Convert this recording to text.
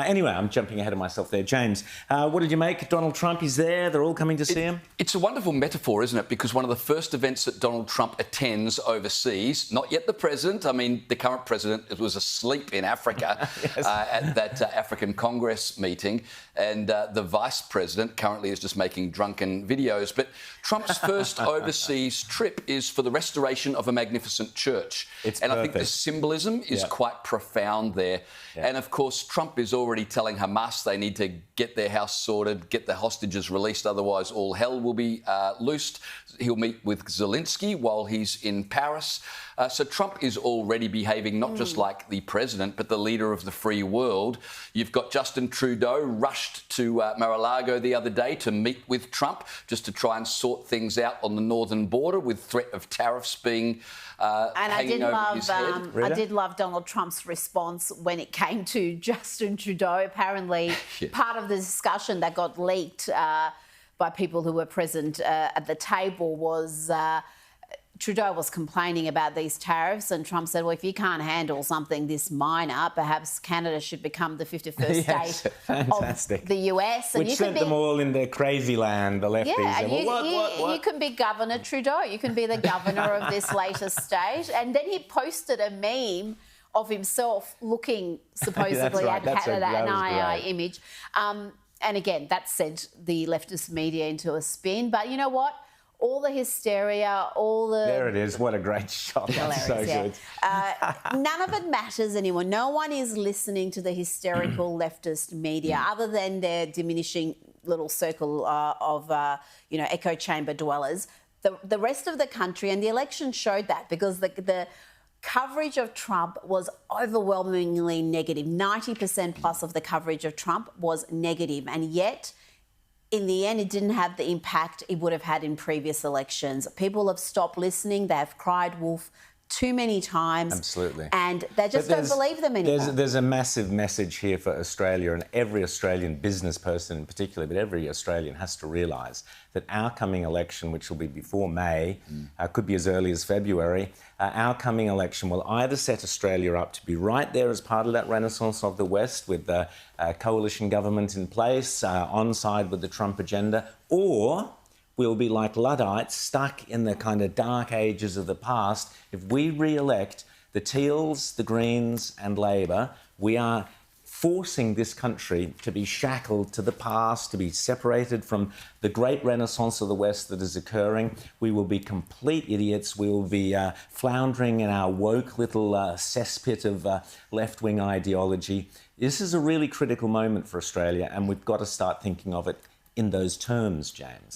Anyway, I'm jumping ahead of myself there. James, what did you make? Donald Trump is there. They're all coming to see him. It's a wonderful metaphor, isn't it? Because one of the first events that Donald Trump attends overseas, not yet the president, I mean, the current president was asleep in Africa yes. At that African Congress meeting, and the vice president currently is just making drunken videos. But Trump's first overseas trip is for the restoration of a magnificent church. It's and perfect. I think the symbolism is quite profound there. Yeah. And of course, Trump is already telling Hamas they need to get their house sorted, get the hostages released, otherwise all hell will be loosed. He'll meet with Zelensky while he's in Paris. So Trump is already behaving not just like the president, but the leader of the free world. You've got Justin Trudeau rushed to Mar-a-Lago the other day to meet with Trump just to try and sort things out on the northern border with threat of tariffs being hanging over his head. I did love Donald Trump's response when it came to Justin Trudeau. Apparently, part of the discussion that got leaked by people who were present at the table was Trudeau was complaining about these tariffs, and Trump said, well, if you can't handle something this minor, perhaps Canada should become the 51st state fantastic. of the US. And which sent them all in their crazy land, the lefties. Yeah, and what? You can be Governor Trudeau. You can be the governor of this latest state. And then he posted a meme of himself looking supposedly at Canada, an II image. And again, that sent the leftist media into a spin. But you know what? All the hysteria, all the... There it is. What a great shot. That's so good. None of it matters anymore. No one is listening to the hysterical leftist media other than their diminishing little circle of, echo chamber dwellers. The rest of the country, and the election showed that, because the coverage of Trump was overwhelmingly negative. 90% plus of the coverage of Trump was negative, and yet in the end, it didn't have the impact it would have had in previous elections. People have stopped listening. They have cried wolf too many times. Absolutely. And they just don't believe them anymore. There's a massive message here for Australia, and every Australian business person in particular, but every Australian has to realise that our coming election, which will be before May, could be as early as February, our coming election will either set Australia up to be right there as part of that renaissance of the West with the coalition government in place, on side with the Trump agenda, or we'll be like Luddites stuck in the kind of dark ages of the past. If we re-elect the Teals, the Greens and Labor, we are forcing this country to be shackled to the past, to be separated from the great renaissance of the West that is occurring. We will be complete idiots. We will be floundering in our woke little cesspit of left-wing ideology. This is a really critical moment for Australia, and we've got to start thinking of it in those terms, James.